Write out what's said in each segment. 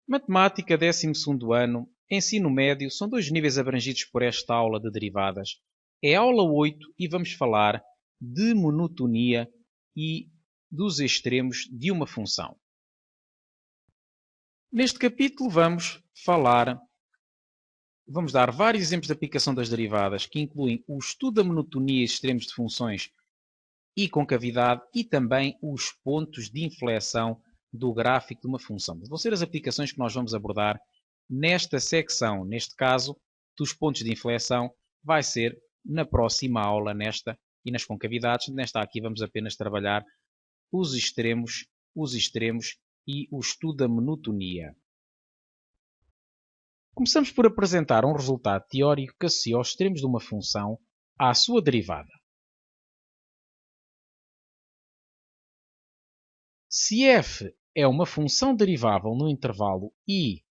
Matemática, 12º ano, ensino médio, são dois níveis abrangidos por esta aula de derivadas. É a aula 8 e vamos falar de monotonia e dos extremos de uma função. Neste capítulo vamos dar vários exemplos de aplicação das derivadas que incluem o estudo da monotonia e extremos de funções e concavidade e também os pontos de inflexão do gráfico de uma função. Vão ser as aplicações que nós vamos abordar nesta secção. Neste caso, dos pontos de inflexão, vai ser na próxima aula, nesta e nas concavidades. Nesta aqui vamos apenas trabalhar os extremos e o estudo da monotonia. Começamos por apresentar um resultado teórico que associa os extremos de uma função à sua derivada. Se f é uma função derivável no intervalo I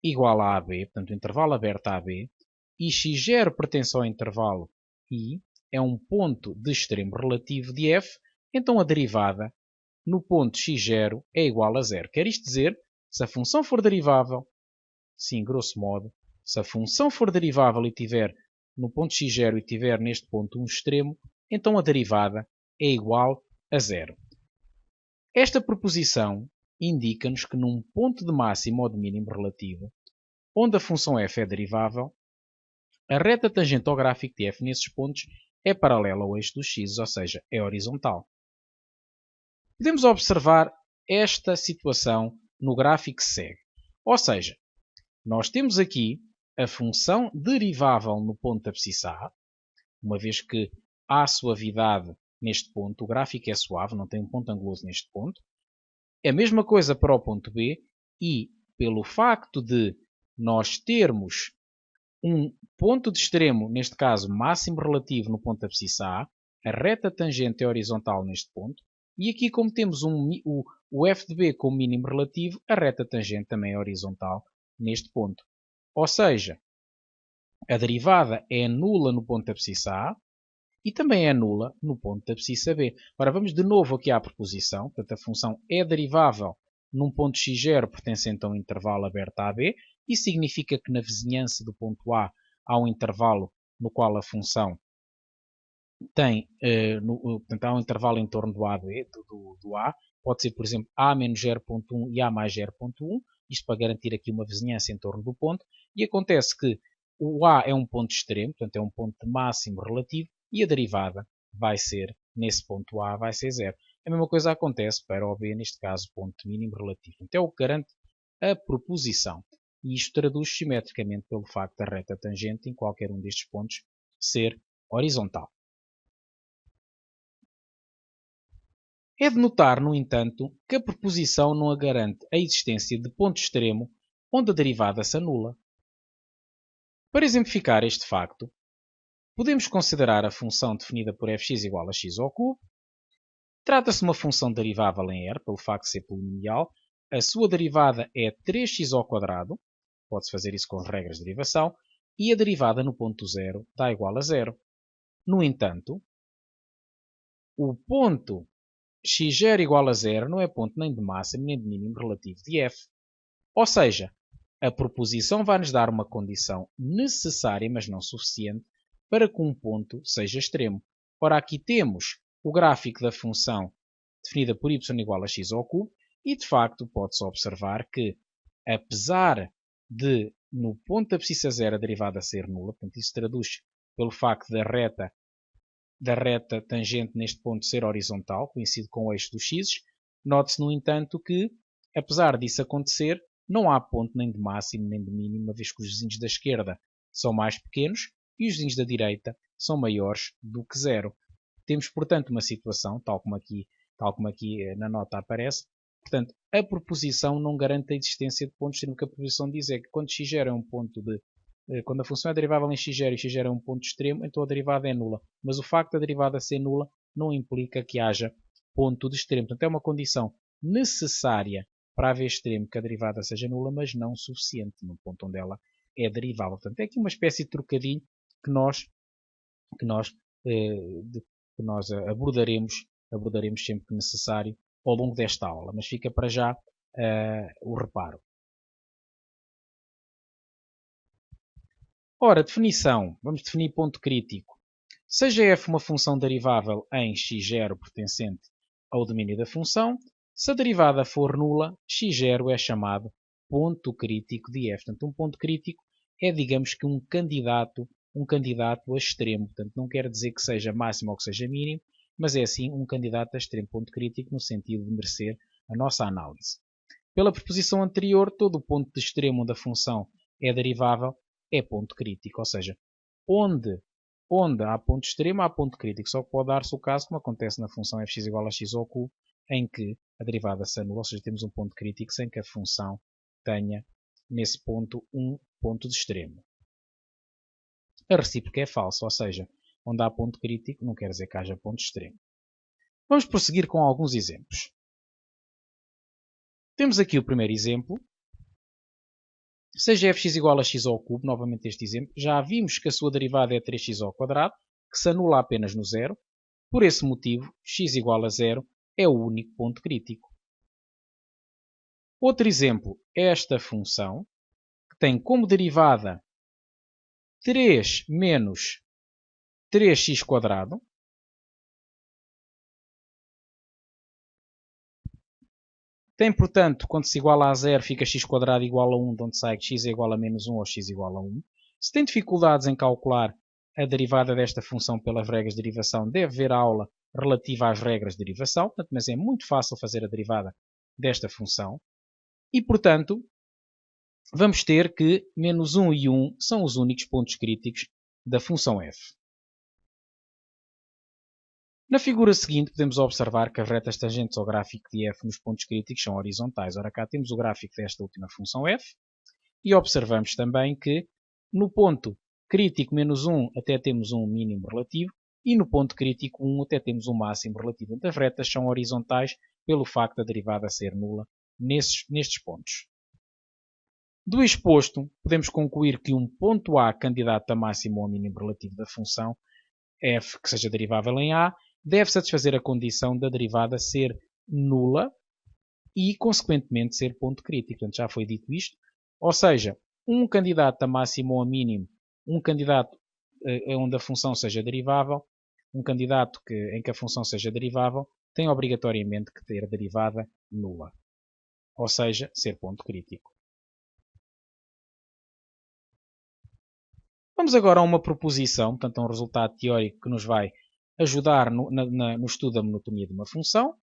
igual a AB, portanto, o intervalo aberto a AB, e x0 pertence ao intervalo I, é um ponto de extremo relativo de f, então a derivada no ponto x0 é igual a zero. Quer isto dizer, se a função for derivável, sim, grosso modo, se a função for derivável e tiver no ponto x0 e tiver neste ponto um extremo, então a derivada é igual a zero. Esta proposição indica-nos que num ponto de máximo ou de mínimo relativo, onde a função f é derivável, a reta tangente ao gráfico de f nesses pontos é paralela ao eixo dos x, ou seja, é horizontal. Podemos observar esta situação no gráfico que segue. Ou seja, nós temos aqui a função derivável no ponto da abscissa A, uma vez que há suavidade neste ponto, o gráfico é suave, não tem um ponto anguloso neste ponto. É a mesma coisa para o ponto B e, pelo facto de nós termos um ponto de extremo, neste caso máximo relativo no ponto da abscissa A, a reta tangente é horizontal neste ponto, e aqui como temos o f de B como mínimo relativo, a reta tangente também é horizontal neste ponto. Ou seja, a derivada é nula no ponto da abscissa A, e também é nula no ponto da abscissa B. Ora, vamos de novo aqui à proposição. Portanto, a função é derivável num ponto x0 pertencente a um intervalo aberto a AB. Isso significa que na vizinhança do ponto A há um intervalo no qual a função tem, portanto, há um intervalo em torno do AB, do A. Pode ser, por exemplo, A menos 0.1 e A mais 0.1. Isto para garantir aqui uma vizinhança em torno do ponto. E acontece que o A é um ponto extremo, portanto é um ponto de máximo relativo, e a derivada vai ser, nesse ponto A, vai ser zero. A mesma coisa acontece para o B, neste caso, ponto mínimo relativo. Então é o que garante a proposição. E isto traduz simetricamente pelo facto da reta tangente em qualquer um destes pontos ser horizontal. É de notar, no entanto, que a proposição não garante a existência de ponto extremo onde a derivada se anula. Para exemplificar este facto, podemos considerar a função definida por fx igual a x ao cubo. Trata-se de uma função derivável em R, pelo facto de ser polinomial. A sua derivada é 3x ao quadrado. Pode-se fazer isso com as regras de derivação. E a derivada no ponto zero dá igual a zero. No entanto, o ponto x0 igual a zero não é ponto nem de máximo nem de mínimo relativo de f. Ou seja, a proposição vai nos dar uma condição necessária, mas não suficiente, para que um ponto seja extremo. Ora, aqui temos o gráfico da função definida por y igual a x ao cubo e, de facto, pode-se observar que, apesar de no ponto da abscissa zero a derivada ser nula, portanto, isso traduz pelo facto da reta tangente neste ponto ser horizontal, coincide com o eixo dos x, note-se, no entanto, que, apesar disso acontecer, não há ponto nem de máximo nem de mínimo, uma vez que os vizinhos da esquerda são mais pequenos e os vizinhos da direita são maiores do que zero. Temos, portanto, uma situação, tal como aqui na nota aparece, portanto, a proposição não garante a existência de pontos, sendo que a proposição diz é que quando x0 é um ponto de quando a função é derivável em x0 e x0 é um ponto extremo, então a derivada é nula. Mas o facto da derivada ser nula não implica que haja ponto de extremo. Portanto, é uma condição necessária para haver extremo que a derivada seja nula, mas não suficiente no ponto onde ela é derivável. Portanto, é aqui uma espécie de trocadilho que nós abordaremos sempre que necessário ao longo desta aula. Mas fica para já o reparo. Ora, definição. Vamos definir ponto crítico. Seja f uma função derivável em x0 pertencente ao domínio da função, se a derivada for nula, x0 é chamado ponto crítico de f. Portanto, um ponto crítico é, digamos que, um candidato a extremo. Portanto, não quer dizer que seja máximo ou que seja mínimo, mas é, assim, um candidato a extremo ponto crítico no sentido de merecer a nossa análise. Pela proposição anterior, todo o ponto de extremo onde a função é derivável é ponto crítico, ou seja, onde há ponto extremo, há ponto crítico. Só pode dar-se o caso, como acontece na função fx igual a x ao cubo, em que a derivada se anula, ou seja, temos um ponto crítico sem que a função tenha, nesse ponto, um ponto de extremo. A recíproca é falsa, ou seja, onde há ponto crítico não quer dizer que haja ponto extremo. Vamos prosseguir com alguns exemplos. Temos aqui o primeiro exemplo. Seja fx igual a x ao cubo, novamente este exemplo, já vimos que a sua derivada é 3x ao quadrado, que se anula apenas no zero. Por esse motivo, x igual a zero é o único ponto crítico. Outro exemplo é esta função, que tem como derivada 3 menos 3x quadrado. Tem, portanto, quando se iguala a zero, fica x quadrado igual a 1, de onde sai que x é igual a menos 1 ou x igual a 1. Se tem dificuldades em calcular a derivada desta função pelas regras de derivação, deve ver a aula relativa às regras de derivação, mas é muito fácil fazer a derivada desta função. E, portanto, vamos ter que menos 1 e 1 são os únicos pontos críticos da função f. Na figura seguinte, podemos observar que as retas tangentes ao gráfico de f nos pontos críticos são horizontais. Ora, cá temos o gráfico desta última função f e observamos também que no ponto crítico menos 1 até temos um mínimo relativo e no ponto crítico 1 até temos um máximo relativo. Então, as retas são horizontais pelo facto da derivada ser nula nestes pontos. Do exposto, podemos concluir que um ponto A candidato a máximo ou mínimo relativo da função f que seja derivável em A deve satisfazer a condição da derivada ser nula e, consequentemente, ser ponto crítico. Portanto, já foi dito isto. Ou seja, um candidato a máximo ou a mínimo, um candidato onde a função seja derivável, um candidato em que a função seja derivável, tem obrigatoriamente que ter derivada nula. Ou seja, ser ponto crítico. Vamos agora a uma proposição, portanto, a um resultado teórico que nos vai ajudar no estudo da monotonia de uma função.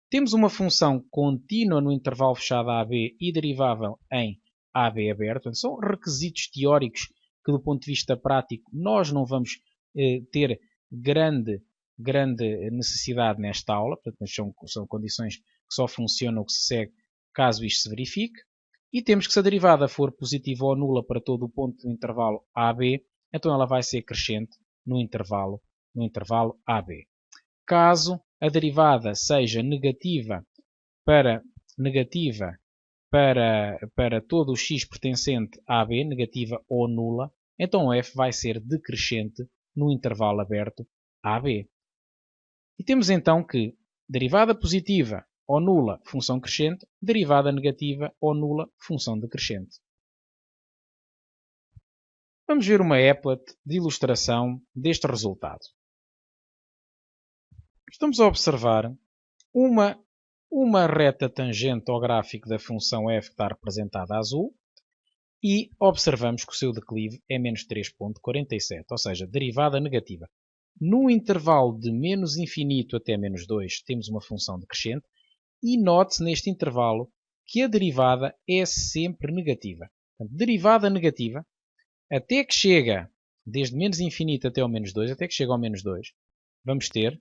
Temos uma função contínua no intervalo fechado AB e derivável em AB aberto. Portanto, são requisitos teóricos que, do ponto de vista prático, nós não vamos ter grande necessidade nesta aula. Portanto, são condições que só funcionam, que se segue caso isto se verifique. E temos que, se a derivada for positiva ou nula para todo o ponto do intervalo AB, então ela vai ser crescente no intervalo AB. Caso a derivada seja negativa para todo o x pertencente a AB, negativa ou nula, então f vai ser decrescente no intervalo aberto AB. E temos então que derivada positiva ou nula, função crescente, derivada negativa ou nula, função decrescente. Vamos ver uma applet de ilustração deste resultado. Estamos a observar uma reta tangente ao gráfico da função f que está representada a azul e observamos que o seu declive é menos 3,47, ou seja, derivada negativa. No intervalo de menos infinito até menos 2 temos uma função decrescente e note-se neste intervalo que a derivada é sempre negativa. Portanto, derivada negativa até que chega, desde menos infinito até ao menos 2, até que chega ao menos 2, vamos ter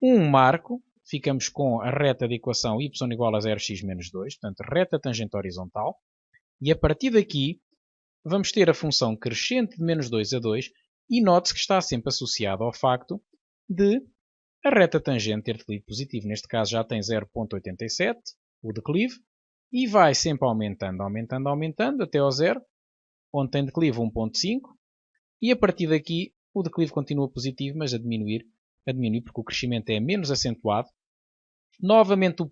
um marco, ficamos com a reta de equação y igual a 0x menos 2, portanto, reta tangente horizontal, e a partir daqui vamos ter a função crescente de menos 2 a 2, e note-se que está sempre associado ao facto de a reta tangente ter declive positivo. Neste caso já tem 0,87, o declive, e vai sempre aumentando até ao zero, onde tem declive 1,5, e a partir daqui o declive continua positivo, mas a diminuir porque o crescimento é menos acentuado. Novamente um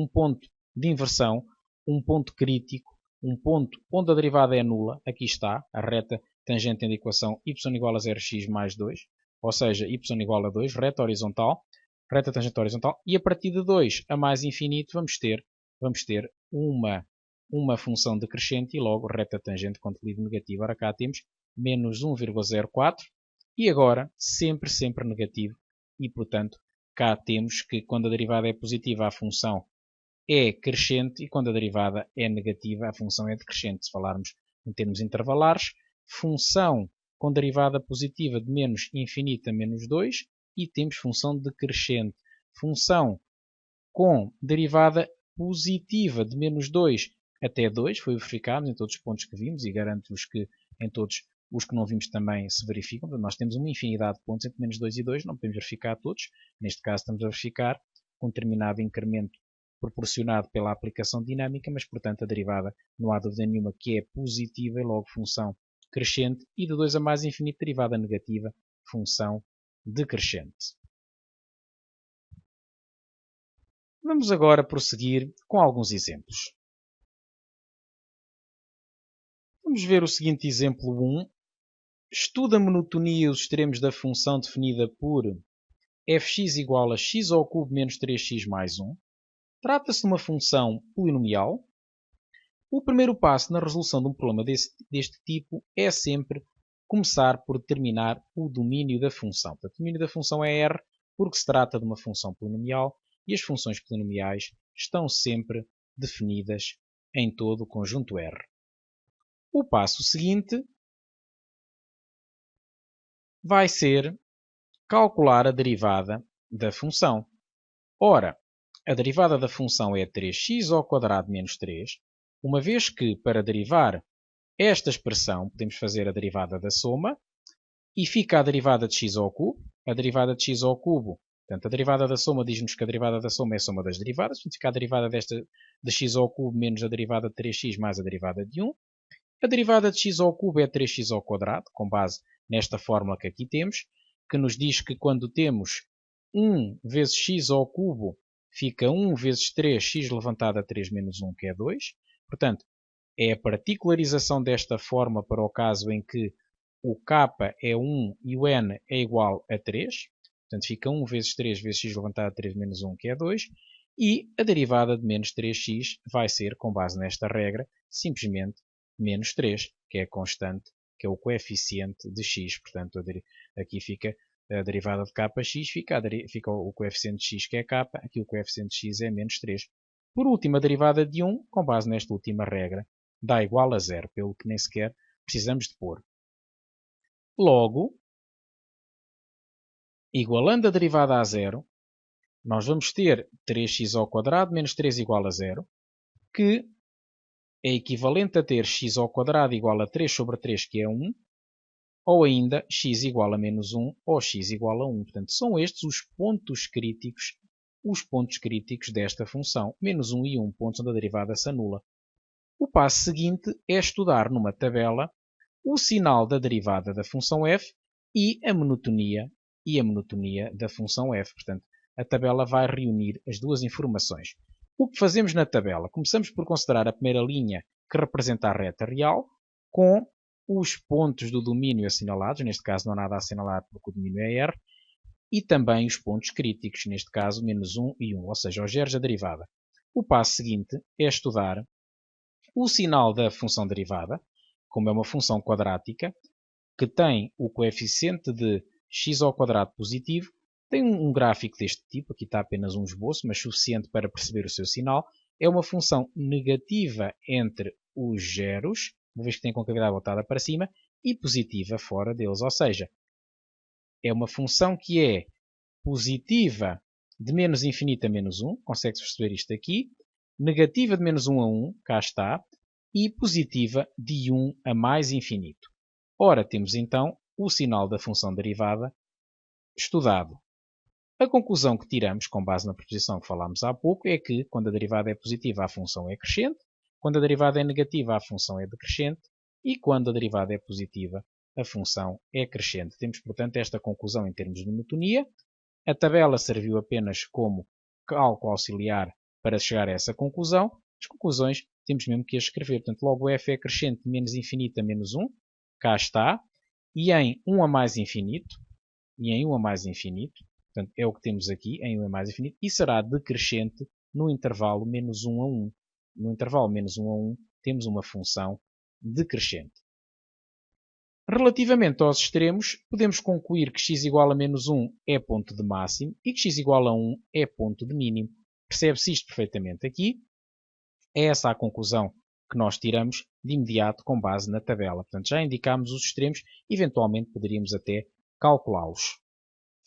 ponto de inversão, um ponto crítico, um ponto onde a derivada é nula, aqui está, a reta tangente da equação y igual a 0x mais 2, ou seja, y igual a 2, reta tangente horizontal, e a partir de 2 a mais infinito vamos ter uma função decrescente e logo reta tangente com declive negativo. Ora cá temos menos 1,04 e agora sempre negativo e portanto cá temos que quando a derivada é positiva a função é crescente e quando a derivada é negativa a função é decrescente. Se falarmos em termos intervalares, função com derivada positiva de menos infinito a menos 2 e temos função decrescente. Função com derivada positiva de menos 2 até 2, foi verificado em todos os pontos que vimos e garanto-vos que em todos os que não vimos também se verificam. Nós temos uma infinidade de pontos entre menos 2 e 2, não podemos verificar todos. Neste caso estamos a verificar um determinado incremento proporcionado pela aplicação dinâmica, mas portanto a derivada não há dúvida nenhuma que é positiva e logo função crescente e de 2 a mais infinito derivada negativa, função decrescente. Vamos agora prosseguir com alguns exemplos. Vamos ver o seguinte exemplo 1. Estuda a monotonia e os extremos da função definida por fx igual a x ao cubo menos 3x mais 1. Trata-se de uma função polinomial. O primeiro passo na resolução de um problema deste tipo é sempre começar por determinar o domínio da função. Portanto, o domínio da função é R, porque se trata de uma função polinomial e as funções polinomiais estão sempre definidas em todo o conjunto R. O passo seguinte vai ser calcular a derivada da função. Ora, a derivada da função é 3x ao quadrado menos 3, uma vez que, para derivar esta expressão, podemos fazer a derivada da soma, e fica a derivada de x ao cubo. A derivada de x ao cubo, portanto, a derivada da soma diz-nos que a derivada da soma é a soma das derivadas, portanto, fica a derivada de x ao cubo menos a derivada de 3x mais a derivada de 1. A derivada de x ao cubo é 3x ao quadrado, com base nesta fórmula que aqui temos, que nos diz que quando temos 1 vezes x ao cubo, fica 1 vezes 3, x levantado a 3 menos 1, que é 2. Portanto, é a particularização desta forma para o caso em que o k é 1 e o n é igual a 3. Portanto, fica 1 vezes 3 vezes x levantado a 3 menos 1, que é 2. E a derivada de menos 3x vai ser, com base nesta regra, simplesmente menos 3, que é a constante, que é o coeficiente de x. Portanto, aqui fica a derivada de kx, fica o coeficiente de x, que é k, aqui o coeficiente de x é menos 3. Por último, a derivada de 1, com base nesta última regra, dá igual a 0, pelo que nem sequer precisamos de pôr. Logo, igualando a derivada a 0, nós vamos ter 3x ao quadrado menos 3 igual a 0, que é equivalente a ter x ao quadrado igual a 3 sobre 3, que é 1, ou ainda x igual a menos 1 ou x igual a 1. Portanto, são estes os pontos críticos desta função. Menos 1 e 1, pontos onde a derivada se anula. O passo seguinte é estudar numa tabela o sinal da derivada da função f e a monotonia da função f. Portanto, a tabela vai reunir as duas informações. O que fazemos na tabela? Começamos por considerar a primeira linha que representa a reta real com os pontos do domínio assinalados, neste caso não há nada a assinalar porque o domínio é R, e também os pontos críticos, neste caso menos 1 e 1, ou seja, os zeros da derivada. O passo seguinte é estudar o sinal da função derivada, como é uma função quadrática, que tem o coeficiente de x ao quadrado positivo, tem um gráfico deste tipo, aqui está apenas um esboço, mas suficiente para perceber o seu sinal, é uma função negativa entre os zeros, uma vez que tem a concavidade voltada para cima, e positiva fora deles, ou seja, é uma função que é positiva de menos infinito a menos 1, consegue-se perceber isto aqui, negativa de menos 1 a 1, cá está, e positiva de 1 a mais infinito. Ora, temos então o sinal da função derivada estudado. A conclusão que tiramos, com base na proposição que falámos há pouco, é que quando a derivada é positiva a função é crescente, quando a derivada é negativa a função é decrescente e quando a derivada é positiva a função é crescente. Temos, portanto, esta conclusão em termos de monotonia. A tabela serviu apenas como cálculo auxiliar para chegar a essa conclusão. As conclusões temos mesmo que a escrever. Portanto, logo f é crescente de menos infinito a menos 1, cá está, e em 1 a mais infinito, portanto, é o que temos aqui, em 1 a mais infinito, e será decrescente no intervalo menos 1 a 1. No intervalo menos 1 a 1, temos uma função decrescente. Relativamente aos extremos, podemos concluir que x igual a menos 1 é ponto de máximo e que x igual a 1 é ponto de mínimo. Percebe-se isto perfeitamente aqui. É essa a conclusão que nós tiramos de imediato com base na tabela. Portanto, já indicámos os extremos, eventualmente poderíamos até calculá-los,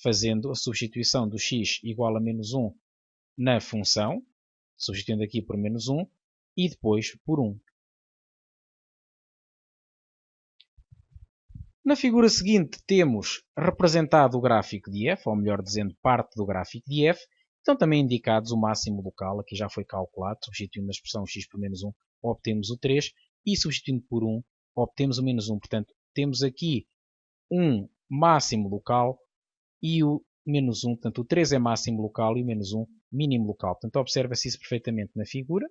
fazendo a substituição do x igual a menos 1 na função, substituindo aqui por menos 1 e depois por 1. Na figura seguinte temos representado o gráfico de f, ou melhor dizendo, parte do gráfico de f. Estão também indicados o máximo local, aqui já foi calculado, substituindo a expressão x por menos 1, obtemos o 3, e substituindo por 1, obtemos o menos 1. Portanto, temos aqui um máximo local e o menos 1, portanto o 3 é máximo local e o menos 1 mínimo local. Portanto, observa-se isso perfeitamente na figura.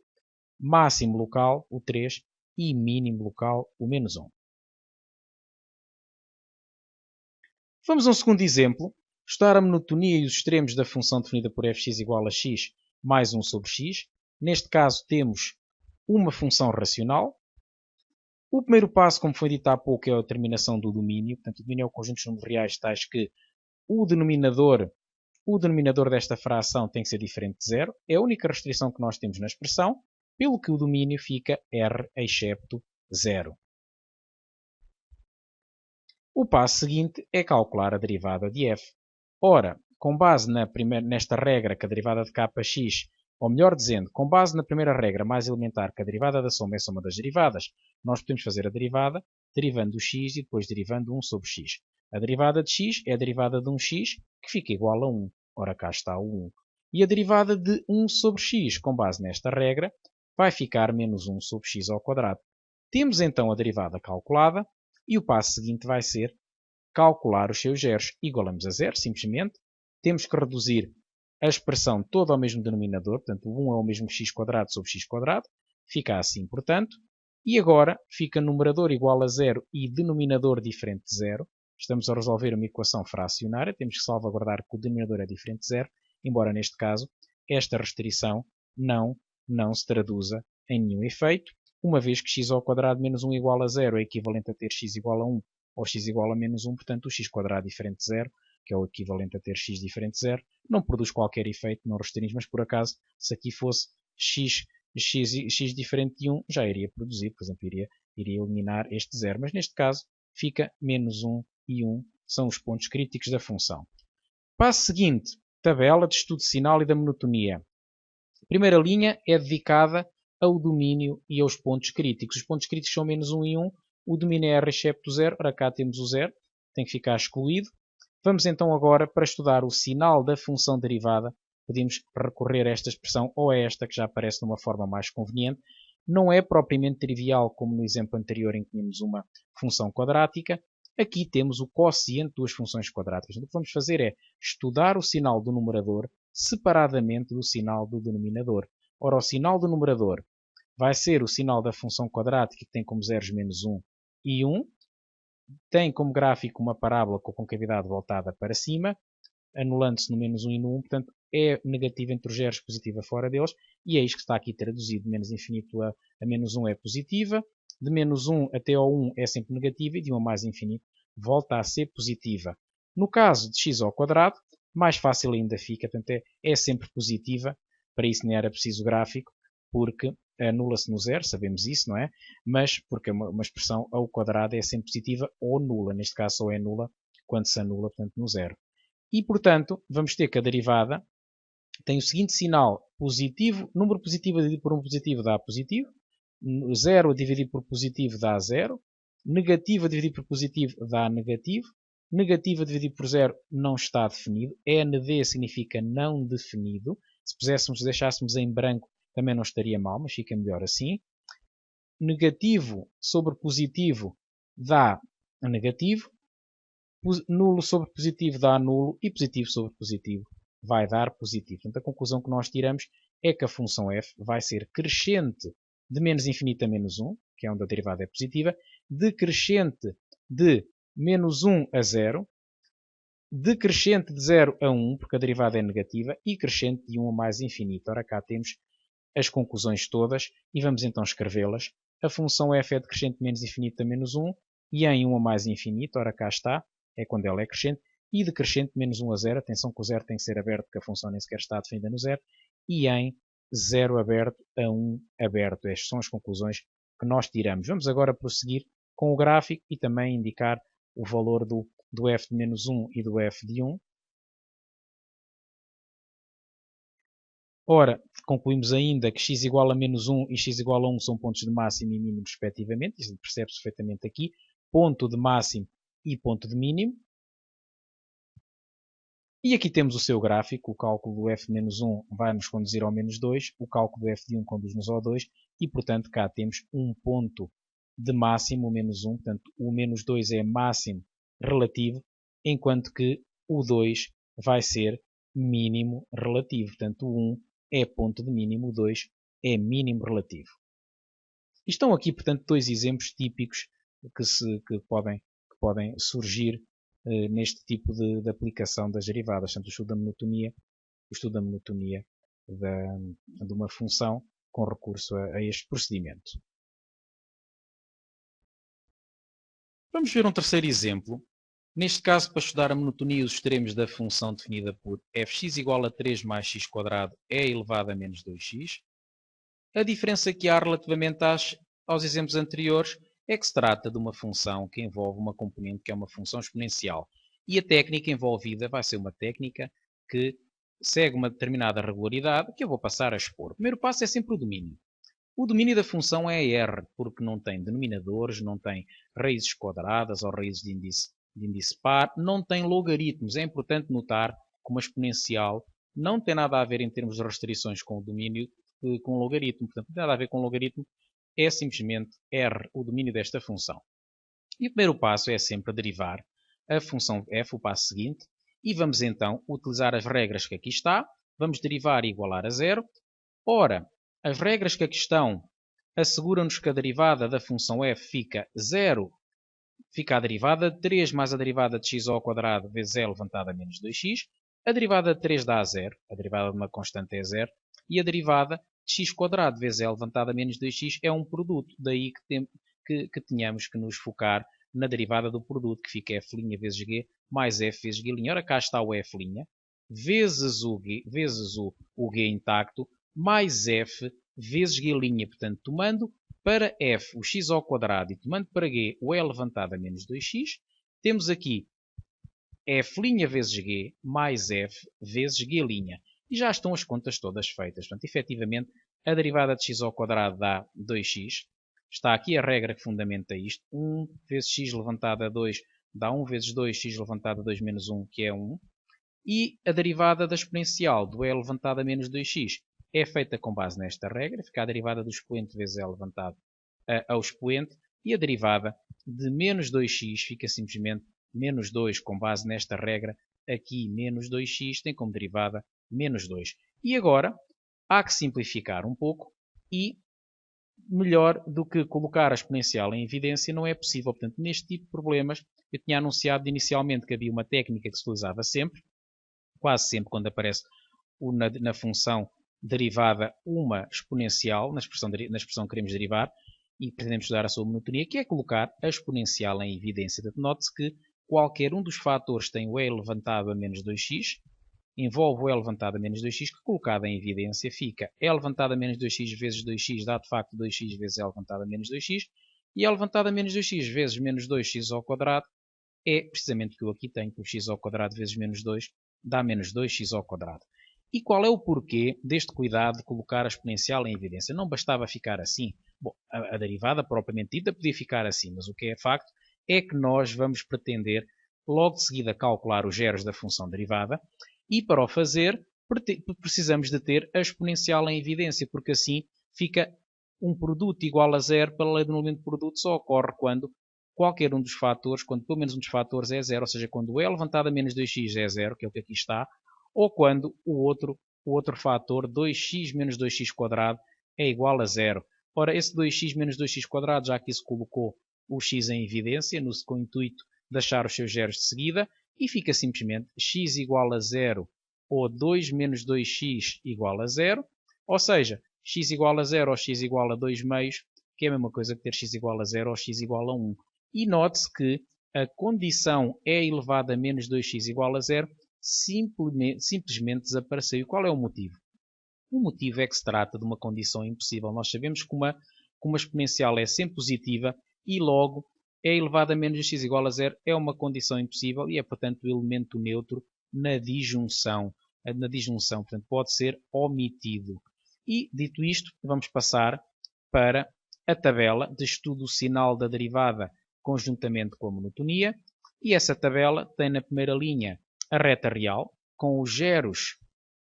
Máximo local, o 3, e mínimo local, o menos 1. Vamos a um segundo exemplo. Estudar a monotonia e os extremos da função definida por fx igual a x mais 1 sobre x. Neste caso temos uma função racional. O primeiro passo, como foi dito há pouco, é a determinação do domínio. Portanto, o domínio é o conjunto de números reais tais que o denominador desta fração tem que ser diferente de zero. É a única restrição que nós temos na expressão, pelo que o domínio fica r excepto 0. O passo seguinte é calcular a derivada de f. Ora, com base nesta regra que a derivada de kx, ou melhor dizendo, com base na primeira regra mais elementar que a derivada da soma é a soma das derivadas, nós podemos fazer a derivada derivando o x e depois derivando 1 sobre x. A derivada de x é a derivada de 1x, que fica igual a 1. Ora, cá está o 1. E a derivada de 1 sobre x, com base nesta regra, vai ficar menos 1 sobre x ao quadrado. Temos então a derivada calculada. E o passo seguinte vai ser calcular os seus zeros. Igualamos a zero, simplesmente. Temos que reduzir a expressão toda ao mesmo denominador. Portanto, 1 é o mesmo x quadrado sobre x quadrado. Fica assim, portanto. E agora fica numerador igual a zero e denominador diferente de zero. Estamos a resolver uma equação fracionária. Temos que salvaguardar que o denominador é diferente de zero. Embora, neste caso, esta restrição não se traduza em nenhum efeito. Uma vez que x ao quadrado menos 1 igual a 0 é equivalente a ter x igual a 1 ou x igual a menos 1, portanto o x quadrado diferente de 0, que é o equivalente a ter x diferente de 0, não produz qualquer efeito, não restringimos, mas por acaso, se aqui fosse x diferente de 1, já iria produzir, por exemplo, iria eliminar este 0, mas neste caso fica menos 1 e 1, são os pontos críticos da função. Passo seguinte, tabela de estudo de sinal e da monotonia. A primeira linha é dedicada ao domínio e aos pontos críticos. Os pontos críticos são menos 1 e 1. O domínio é r excepto 0. Ora, cá temos o 0. Tem que ficar excluído. Vamos então agora, para estudar o sinal da função derivada, podemos recorrer a esta expressão ou a esta, que já aparece de uma forma mais conveniente. Não é propriamente trivial, como no exemplo anterior em que tínhamos uma função quadrática. Aqui temos o quociente de duas funções quadráticas. O que vamos fazer é estudar o sinal do numerador separadamente do sinal do denominador. Ora, o sinal do numerador vai ser o sinal da função quadrática, que tem como zeros menos 1 e 1. Tem como gráfico uma parábola com a concavidade voltada para cima, anulando-se no menos 1 e no 1. Portanto, é negativo entre os zeros, positiva fora deles. E é isto que está aqui traduzido. De menos infinito a menos 1 é positiva. De menos 1 até ao 1 é sempre negativa. E de 1 a mais infinito volta a ser positiva. No caso de x ao quadrado, mais fácil ainda fica. Portanto, é sempre positiva. Para isso nem era preciso gráfico, porque anula-se no zero, sabemos isso, não é? Mas porque uma expressão ao quadrado é sempre positiva ou nula. Neste caso só é nula quando se anula, portanto, no zero. E, portanto, vamos ter que a derivada tem o seguinte sinal positivo. Número positivo dividido por um positivo dá positivo. 0 dividido por positivo dá 0. Negativo dividido por positivo dá negativo. Negativo dividido por 0 não está definido. ND significa não definido. Se deixássemos em branco, também não estaria mal, mas fica melhor assim. Negativo sobre positivo dá negativo. Nulo sobre positivo dá nulo. E positivo sobre positivo vai dar positivo. Portanto, a conclusão que nós tiramos é que a função f vai ser crescente de menos infinito a menos 1, que é onde a derivada é positiva, decrescente de menos 1 a 0, decrescente de 0 a 1, porque a derivada é negativa, e crescente de 1 a mais infinito. Ora, cá temos as conclusões todas e vamos então escrevê-las. A função f é decrescente de menos infinito a menos 1 e em 1 a mais infinito, ora cá está, é quando ela é crescente, e decrescente de menos 1 a 0, atenção que o 0 tem que ser aberto porque a função nem sequer está definida no 0, e em 0 aberto a 1 aberto. Estas são as conclusões que nós tiramos. Vamos agora prosseguir com o gráfico e também indicar o valor do f de menos 1 e do f de 1. Ora, concluímos ainda que x igual a menos 1 e x igual a 1 são pontos de máximo e mínimo respectivamente. Isto percebe-se perfeitamente aqui. Ponto de máximo e ponto de mínimo. E aqui temos o seu gráfico. O cálculo do f de menos 1 vai nos conduzir ao menos 2. O cálculo do f de 1 conduz-nos ao 2. E, portanto, cá temos um ponto de máximo, o menos 1. Portanto, o menos 2 é máximo relativo, enquanto que o 2 vai ser mínimo relativo. Portanto, o 1 é ponto de mínimo, o 2 é mínimo relativo. E estão aqui, portanto, dois exemplos típicos que podem surgir neste tipo de aplicação das derivadas. Portanto, o estudo da monotonia de uma função com recurso a este procedimento. Vamos ver um terceiro exemplo. Neste caso, para estudar a monotonia, os extremos da função definida por fx igual a 3 mais x² é elevado a menos 2x. A diferença que há relativamente aos exemplos anteriores é que se trata de uma função que envolve uma componente que é uma função exponencial. E a técnica envolvida vai ser uma técnica que segue uma determinada regularidade que eu vou passar a expor. O primeiro passo é sempre o domínio. O domínio da função é R, porque não tem denominadores, não tem raízes quadradas ou raízes de índice par, não tem logaritmos. É importante notar que uma exponencial não tem nada a ver em termos de restrições com o domínio com o logaritmo. Portanto, não tem nada a ver com o logaritmo, é simplesmente R, o domínio desta função. E o primeiro passo é sempre derivar a função f, o passo seguinte, e vamos então utilizar as regras que aqui está. Vamos derivar e igualar a 0. Ora, as regras que aqui estão asseguram-nos que a derivada da função f fica 0, fica a derivada de 3 mais a derivada de x ao quadrado vezes e levantada a menos 2x. A derivada de 3 dá a 0, a derivada de uma constante é 0, e a derivada de x² vezes e levantada a menos 2x é um produto. Daí que tenhamos que nos focar na derivada do produto, que fica f' vezes g mais f vezes g'. Ora, cá está o f' vezes o g intacto mais f vezes g'. Portanto, tomando para f o x ao quadrado e tomando para g o e elevado a menos 2x, temos aqui f' vezes g mais f vezes g'. E já estão as contas todas feitas. Portanto, efetivamente, a derivada de x ao quadrado dá 2x. Está aqui a regra que fundamenta isto. 1 vezes x levantado a 2 dá 1 vezes 2x levantado a 2 menos 1, que é 1. E a derivada da exponencial do e levantado a menos 2x é feita com base nesta regra. Fica a derivada do expoente vezes e levantado ao expoente. E a derivada de menos 2x fica simplesmente menos 2 com base nesta regra. Aqui menos 2x tem como derivada menos 2. E agora há que simplificar um pouco e melhor do que colocar a exponencial em evidência não é possível. Portanto, neste tipo de problemas, eu tinha anunciado inicialmente que havia uma técnica que se utilizava sempre, quase sempre quando aparece na função derivada uma exponencial, na expressão que queremos derivar, e pretendemos estudar a sua monotonia, que é colocar a exponencial em evidência. Portanto, note-se que qualquer um dos fatores tem o e levantado a menos 2x, envolve o e levantado a menos 2x, que colocado em evidência fica e levantado a menos 2x vezes 2x dá de facto 2x vezes e levantado a menos 2x, e e levantado a menos 2x vezes menos 2x ao quadrado é precisamente o que eu aqui tenho, que o x ao quadrado vezes menos 2 dá menos 2x ao quadrado. E qual é o porquê deste cuidado de colocar a exponencial em evidência? Não bastava ficar assim. Bom, a derivada propriamente dita podia ficar assim, mas o que é facto é que nós vamos pretender logo de seguida calcular os zeros da função derivada, e para o fazer precisamos de ter a exponencial em evidência, porque assim fica um produto igual a zero. Pela lei do elemento de produto só ocorre quando qualquer um dos fatores, quando pelo menos um dos fatores é zero, ou seja, quando o e levantado a menos 2x é zero, que é o que aqui está, ou quando o outro fator 2x menos 2x² é igual a zero. Ora, esse 2x menos 2x², já aqui se colocou o x em evidência, com o intuito de achar os seus zeros de seguida, e fica simplesmente x igual a 0 ou 2 menos 2x igual a 0, ou seja, x igual a 0 ou x igual a 2 meios, que é a mesma coisa que ter x igual a 0 ou x igual a 1. E note-se que a condição e elevado a menos 2x igual a 0 simplesmente desapareceu. E qual é o motivo? O motivo é que se trata de uma condição impossível. Nós sabemos que uma exponencial é sempre positiva e logo e elevado a menos x igual a 0 é uma condição impossível e é, portanto, o elemento neutro na disjunção. Portanto, pode ser omitido. E, dito isto, vamos passar para a tabela de estudo do sinal da derivada conjuntamente com a monotonia. E essa tabela tem na primeira linha a reta real, com os zeros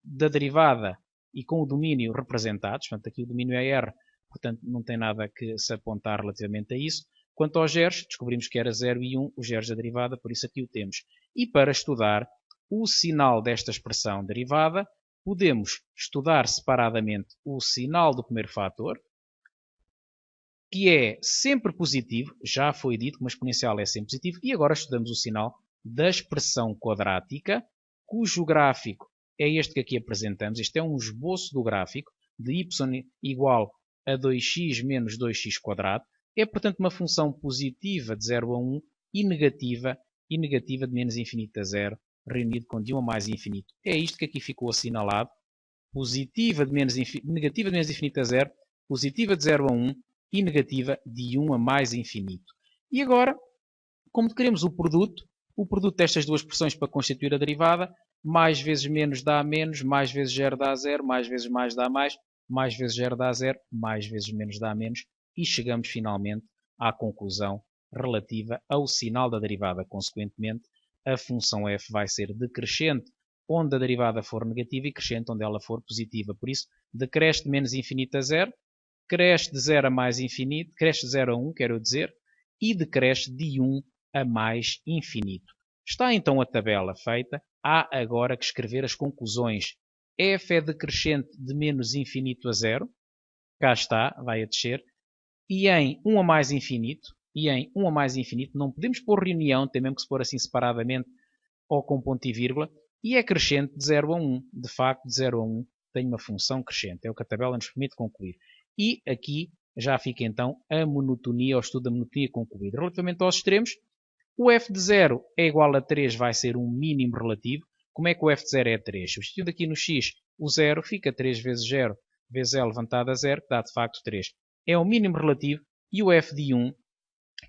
da derivada e com o domínio representados. Portanto, aqui o domínio é R, portanto, não tem nada que se apontar relativamente a isso. Quanto aos zeros, descobrimos que era 0 e 1, os zeros da derivada, por isso aqui o temos. E para estudar o sinal desta expressão derivada, podemos estudar separadamente o sinal do primeiro fator, que é sempre positivo, já foi dito que uma exponencial é sempre positivo, e agora estudamos o sinal da expressão quadrática, cujo gráfico é este que aqui apresentamos. Este é um esboço do gráfico de y igual a 2x menos 2x². É, portanto, uma função positiva de 0 a 1 e negativa de menos infinito a 0, reunido com de 1 a mais infinito. É isto que aqui ficou assinalado. Negativa de menos infinito a 0, positiva de 0 a 1 e negativa de 1 a mais infinito. E agora, como queremos o produto destas duas expressões para constituir a derivada, mais vezes menos dá menos, mais vezes 0 dá 0, mais vezes mais dá mais vezes 0 dá 0, mais vezes menos dá menos, e chegamos finalmente à conclusão relativa ao sinal da derivada. Consequentemente, a função f vai ser decrescente onde a derivada for negativa e crescente onde ela for positiva. Por isso, decresce de menos infinito a 0, cresce de 0 a mais infinito, cresce de 0 a 1, quero dizer, e decresce de 1 a mais infinito. Está então a tabela feita, há agora que escrever as conclusões. f é decrescente de menos infinito a 0, cá está, vai a descer, e em 1 a mais infinito, não podemos pôr reunião, tem mesmo que se pôr assim separadamente ou com ponto e vírgula, e é crescente de 0 a 1. De facto, de 0 a 1 tem uma função crescente, é o que a tabela nos permite concluir. E aqui já fica então a monotonia, o estudo da monotonia concluído. Relativamente aos extremos, o f de 0 é igual a 3, vai ser um mínimo relativo. Como é que o f de 0 é 3? Substituindo aqui no x o 0, fica 3 vezes 0 vezes L levantado a 0, que dá de facto 3. É o mínimo relativo e o f de 1,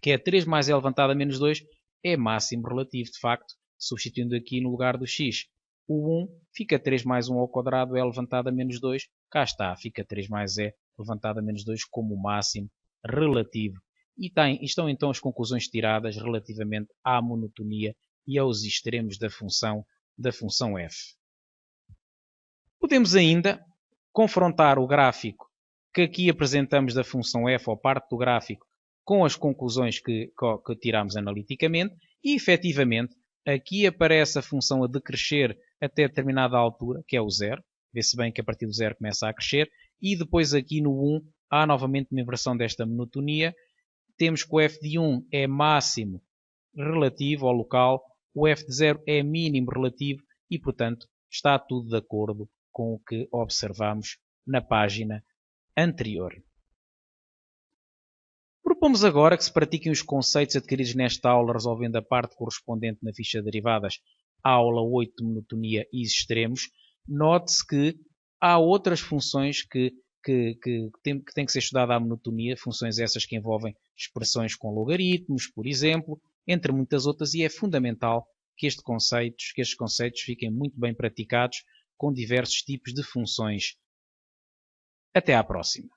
que é 3 mais L levantado a menos 2, é máximo relativo. De facto, substituindo aqui no lugar do x o 1, fica 3 mais 1 ao quadrado, L levantado a menos 2, cá está, fica 3 mais E levantado a menos 2 como máximo relativo. E estão então as conclusões tiradas relativamente à monotonia e aos extremos da função f. Podemos ainda confrontar o gráfico que aqui apresentamos da função f, ou parte do gráfico, com as conclusões que tiramos analiticamente, e efetivamente aqui aparece a função a decrescer até determinada altura, que é o 0. Vê-se bem que a partir do 0 começa a crescer, e depois aqui no 1 há novamente uma inversão desta monotonia. Temos que o f de 1 é máximo relativo ao local, o f de 0 é mínimo relativo e, portanto, está tudo de acordo com o que observamos na página anterior. Propomos agora que se pratiquem os conceitos adquiridos nesta aula resolvendo a parte correspondente na ficha de derivadas à aula 8 de monotonia e extremos. Note-se que há outras funções que têm que ser estudadas à monotonia, funções essas que envolvem expressões com logaritmos, por exemplo, entre muitas outras, e é fundamental que estes conceitos fiquem muito bem praticados com diversos tipos de funções. Até à próxima.